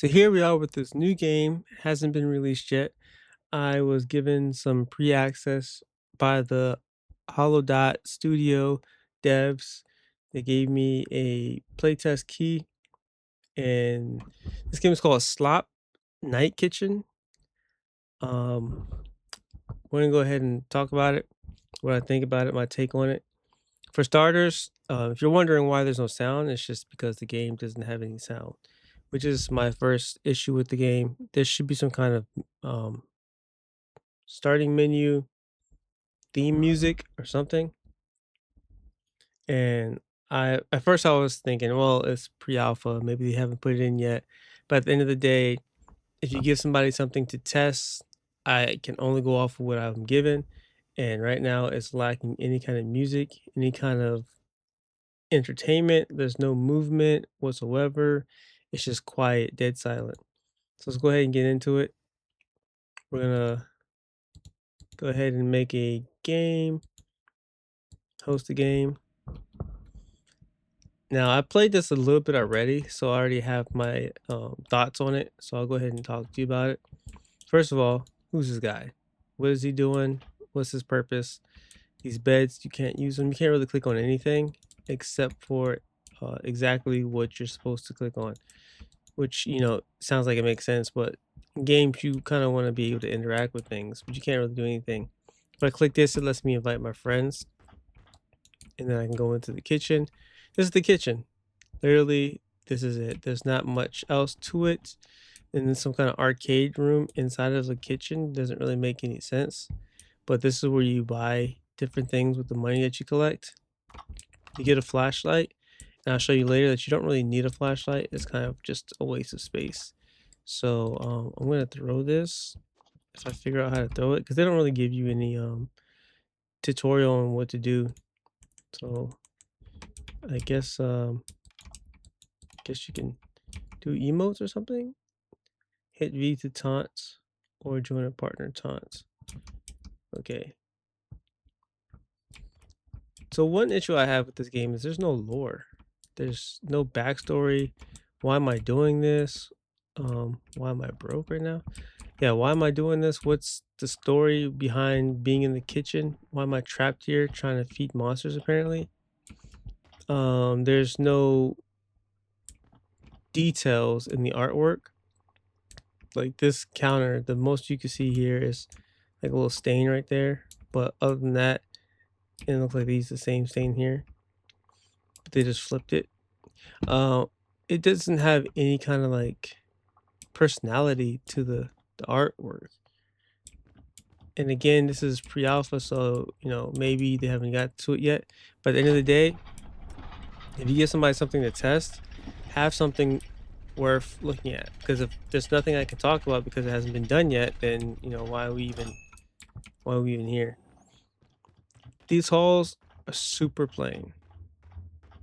So here we are with this new game. Hasn't been released yet. I was given some pre-access by the Hollow Studio devs. They gave me a playtest key, and this game is called S.L.O.P Night Kitchen. Um, we're gonna go ahead and talk about it, what I think about it, my take on it. For starters, if you're wondering why there's no sound, it's just because the game doesn't have any sound, which is my first issue with the game. There should be some kind of um, starting menu, theme music, or something. And I at first I was thinking, well, it's pre-alpha, maybe they haven't put it in yet. But at the end of the day, if you give somebody something to test, I can only go off of what I'm given. And right now, it's lacking any kind of music, any kind of entertainment. There's no movement whatsoever. It's just quiet, dead silent. So let's go ahead and get into it. We're gonna go ahead and make a game, host a game. Now I played this a little bit already, so I already have my thoughts on it. So I'll go ahead and talk to you about it. First of all, who's this guy? What is he doing? What's his purpose? These beds, you can't use them. You can't really click on anything except for exactly what you're supposed to click on, which sounds like it makes sense, but in games you kind of want to be able to interact with things, but you can't really do anything. If I click this, it lets me invite my friends, and then I can go into the kitchen. This is the kitchen. Literally, this is it. There's not much else to it. And then some kind of arcade room inside of the kitchen doesn't really make any sense. But this is where you buy different things with the money that you collect. You get a flashlight, and I'll show you later that you don't really need a flashlight. It's kind of just a waste of space. So I'm gonna throw this if I figure out how to throw it, because they don't really give you any tutorial on what to do. So I guess you can do emotes or something. Hit V to taunt or join a partner taunt. Okay. So one issue I have with this game is there's no lore. There's no backstory. Why am I doing this? Why am I broke right now? Yeah, why am I doing this? What's the story behind being in the kitchen? Why am I trapped here trying to feed monsters apparently? There's no details in the artwork. Like this counter, the most you can see here is like a little stain right there. But other than that, it looks like they used the same stain here, but they just flipped it. Uh, it doesn't have any kind of like personality to the artwork. And again, this is pre-alpha, so maybe they haven't got to it yet. But at the end of the day, if you give somebody something to test, have something worth looking at. Because if there's nothing I can talk about because it hasn't been done yet, then why are we even here? These halls are super plain.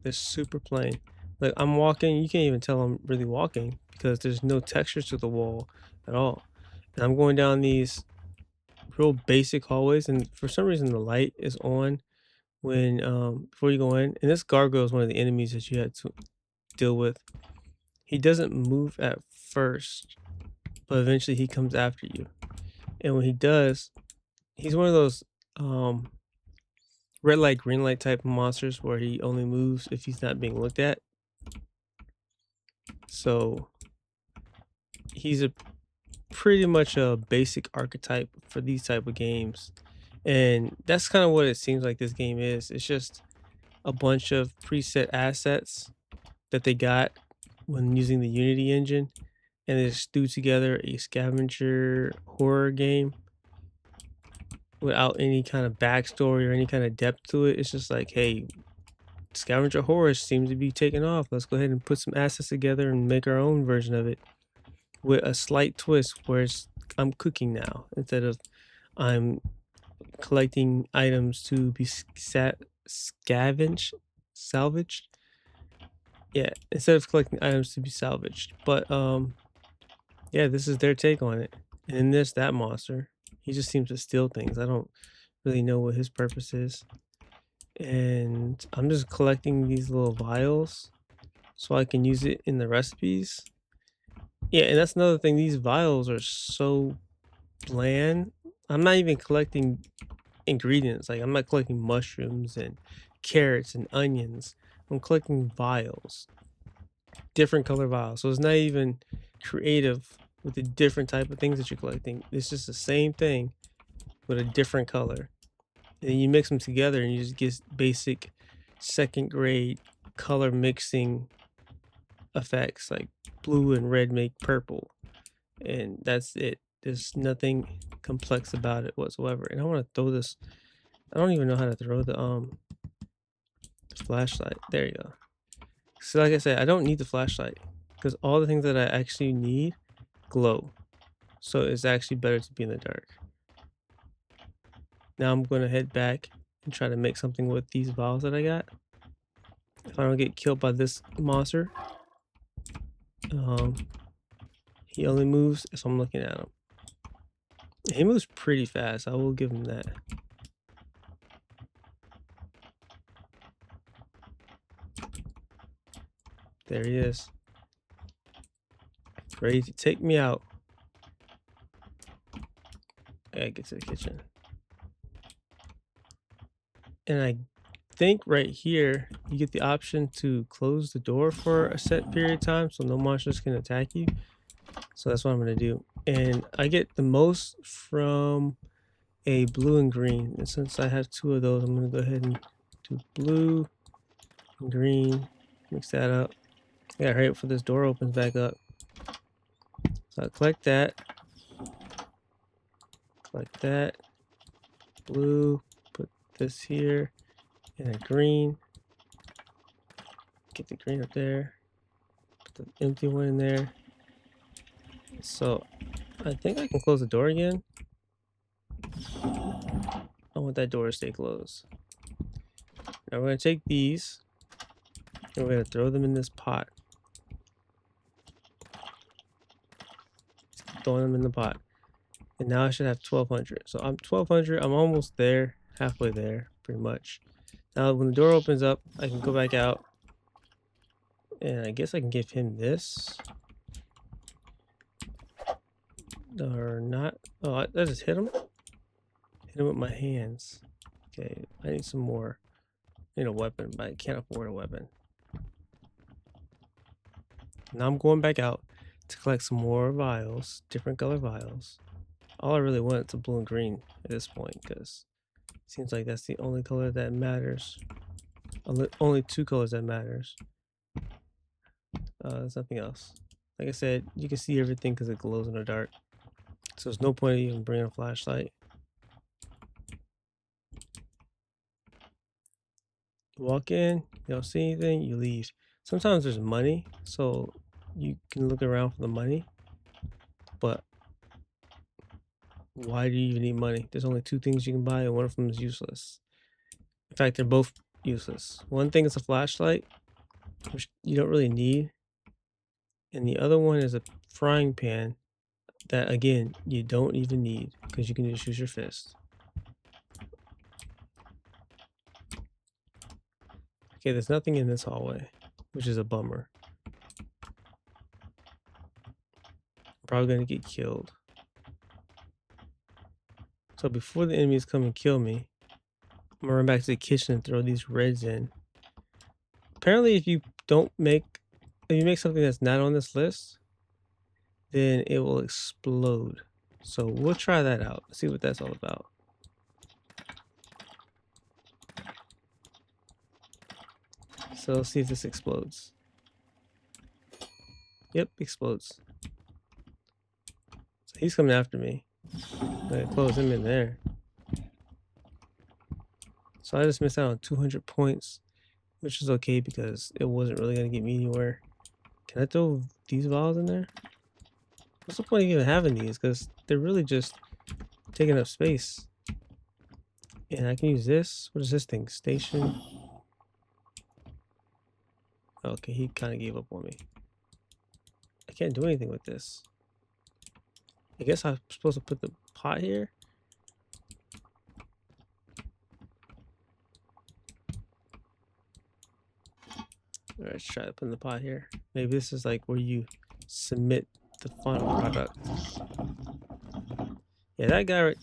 They're super plain. Like I'm walking, you can't even tell I'm really walking because there's no texture to the wall at all. And I'm going down these real basic hallways, and for some reason the light is on when before you go in. And this gargoyle is one of the enemies that you had to deal with. He doesn't move at first, but eventually he comes after you. And when he does, he's one of those um red light, green light type of monsters where he only moves if he's not being looked at. So he's a pretty much a basic archetype for these type of games. And that's kind of what it seems like this game is. It's just a bunch of preset assets that they got when using the Unity engine, and they just threw together a scavenger horror game without any kind of backstory or any kind of depth to it. It's just like, hey, scavenger horror seems to be taking off. Let's go ahead and put some assets together and make our own version of it with a slight twist where I'm cooking now instead of I'm collecting items to be scavenged, salvaged. Yeah, instead of collecting items to be salvaged. But yeah, this is their take on it. And then there's that monster. He just seems to steal things. I don't really know what his purpose is. And I'm just collecting these little vials so I can use it in the recipes. Yeah, and that's another thing. These vials are so bland. I'm not even collecting ingredients. Like I'm not collecting mushrooms and carrots and onions. I'm collecting vials, different color vials. So it's not even creative with the different type of things that you're collecting. It's just the same thing with a different color. And then you mix them together and you just get basic second grade color mixing effects, like blue and red make purple, and that's it. There's nothing complex about it whatsoever. And I want to throw this. I don't even know how to throw the flashlight. There you go. So like I said, I don't need the flashlight because all the things that I actually need glow. So it's actually better to be in the dark. Now I'm going to head back and try to make something with these vials that I got. If I don't get killed by this monster, he only moves if I'm looking at him. He moves pretty fast. I will give him that. There he is. Ready to take me out. I gotta get to the kitchen. And I think right here, you get the option to close the door for a set period of time so no monsters can attack you. So that's what I'm gonna do. And I get the most from a blue and green. And since I have two of those, I'm gonna go ahead and do blue and green. Mix that up. I gotta hurry up before this door opens back up. So I collect that. Collect that. Blue. Put this here. And a green. Get the green up there. Put the empty one in there. So I think I can close the door again. I want that door to stay closed. Now we're gonna take these and we're gonna throw them in this pot. Throwing them in the pot. And now I should have 1200. So I'm 1200. I'm almost there. Halfway there, pretty much. Now when the door opens up, I can go back out. And I guess I can give him this. Or not. Oh, I just hit him. Hit him with my hands. Okay, I need some more. I need a weapon, but I can't afford a weapon. Now I'm going back out to collect some more vials, different color vials. All I really want is a blue and green at this point because it seems like that's the only color that matters. Only two colors that matters. There's nothing else. Like I said, you can see everything because it glows in the dark. So there's no point in even bringing a flashlight. You walk in, you don't see anything, you leave. Sometimes there's money, so you can look around for the money. But why do you even need money? There's only two things you can buy, and one of them is useless. In fact, they're both useless. One thing is a flashlight, which you don't really need. And the other one is a frying pan that, again, you don't even need because you can just use your fist. Okay, there's nothing in this hallway, which is a bummer. I'm probably going to get killed. So before the enemies come and kill me, I'm going to run back to the kitchen and throw these reds in. Apparently, if you make something that's not on this list, then it will explode. So we'll try that out. See what that's all about. So let's see if this explodes. Yep, explodes. So he's coming after me. I'm gonna close him in there. So I just missed out on 200 points, which is okay because it wasn't really gonna get me anywhere. Can I throw these vials in there? What's the point of even having these? Because they're really just taking up space. And I can use this. What is this thing? Station. Okay, he kind of gave up on me. I can't do anything with this. I guess I'm supposed to put the pot here. Alright, let's try to put in the pot here. Maybe this is like where you submit the final product. Yeah, that guy right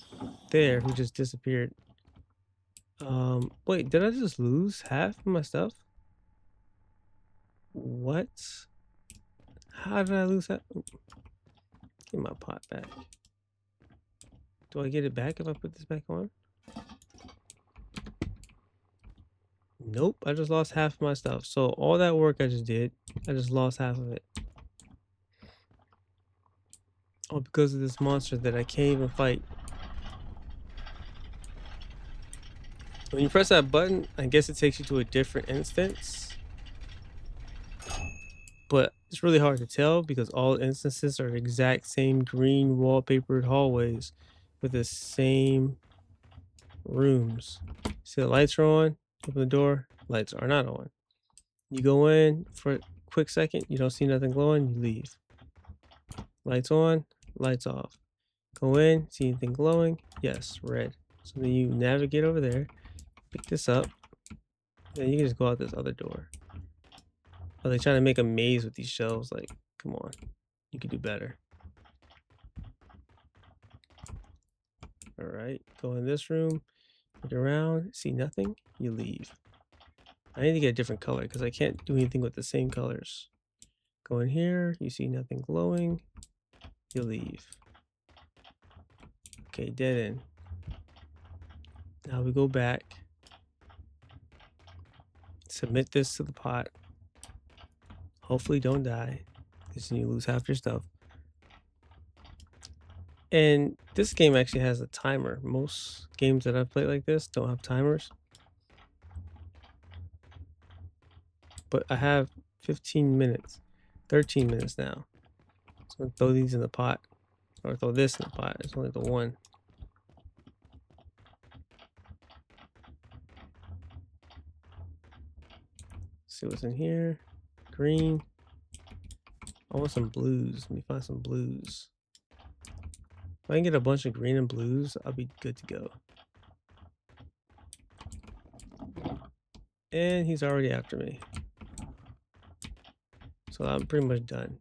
there who just disappeared. Wait, did I just lose half of my stuff? What? How did I lose that? Get my pot back. Do I get it back if I put this back on? Nope, I just lost half of my stuff. So all that work I just did, I just lost half of it. All because of this monster that I can't even fight. When you press that button, I guess it takes you to a different instance. But it's really hard to tell because all instances are the exact same green wallpapered hallways with the same rooms. See, the lights are on, open the door, lights are not on. You go in for a quick second, you don't see nothing glowing, you leave. Lights on, lights off. Go in, see anything glowing? Yes, red. So then you navigate over there, pick this up, then you can just go out this other door. Are they trying to make a maze with these shelves? Like, come on, you could do better. All right, go in this room, look around, see nothing, you leave. I need to get a different color because I can't do anything with the same colors. Go in here, you see nothing glowing, you leave. Okay, dead end. Now we go back, submit this to the pot. Hopefully don't die, because then you lose half your stuff. And this game actually has a timer. Most games that I've played like this don't have timers. But I have 15 minutes, 13 minutes now. So I'm gonna throw these in the pot, or throw this in the pot. It's only the one. See what's in here. Green. I want some blues. Let me find some blues. If I can get a bunch of green and blues, I'll be good to go. And he's already after me. So I'm pretty much done.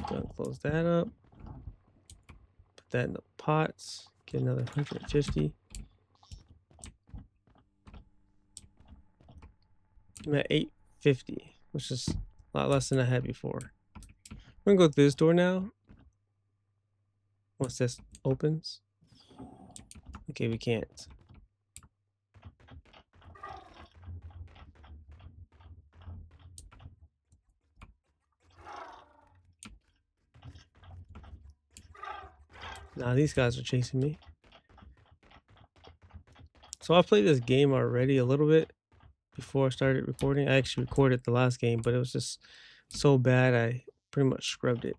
Gonna close that up. Put that in the pots. Get another 150. I'm at 850, which is a lot less than I had before. We're gonna go through this door now. Once this opens. Okay, we can't. Nah, these guys are chasing me. So I played this game already a little bit before I started recording. I actually recorded the last game, but it was just so bad I pretty much scrubbed it.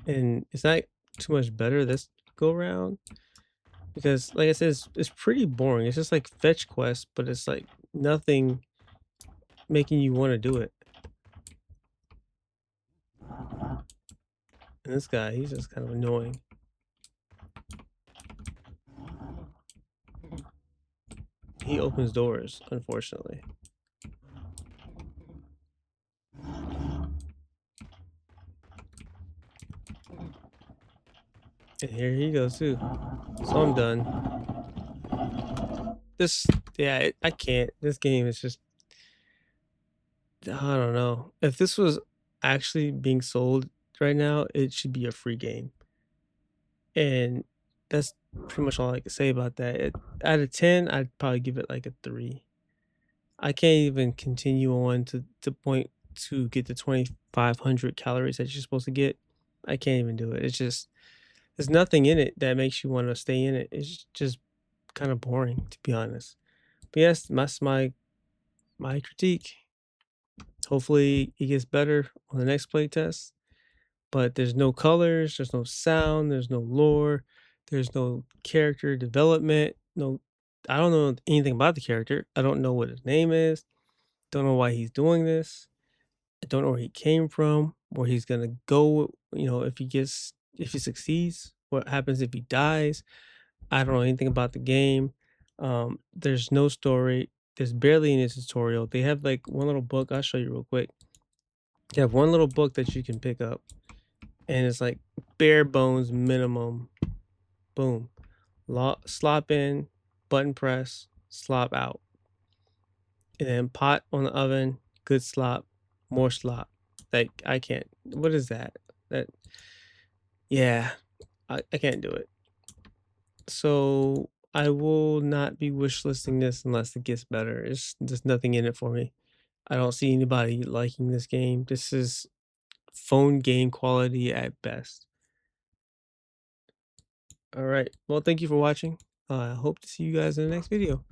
And it's not too much better this go around because, like I said, it's pretty boring. It's just like fetch quests, but it's like nothing making you want to do it. And this guy, he's just kind of annoying. He opens doors, unfortunately. And here he goes too. So I'm done. I can't. This game is just, I don't know. If this was actually being sold right now, it should be a free game. And that's pretty much all I can say about that. Out of 10, I'd probably give it like a 3. I can't even continue on to point to get the 2,500 calories that you're supposed to get. I can't even do it. It's just, there's nothing in it that makes you want to stay in it. It's just kind of boring, to be honest. But yes, that's my critique. Hopefully it gets better on the next playtest. But there's no colors, there's no sound, there's no lore, there's no character development. No, I don't know anything about the character. I don't know what his name is. Don't know why he's doing this. I don't know where he came from, where he's gonna go. If he succeeds. what happens if he dies. I don't know anything about the game. There's no story. There's barely any tutorial. They have like one little book. I'll show you real quick. They have one little book that you can pick up, and it's like bare bones minimum. Boom. Slop in, button press, slop out. And then pot on the oven, good slop, more slop. Like I can't. What is that? That yeah, I can't do it. So I will not be wish listing this unless it gets better. It's there's nothing in it for me. I don't see anybody liking this game. This is phone game quality at best. All right. Well, thank you for watching. I hope to see you guys in the next video.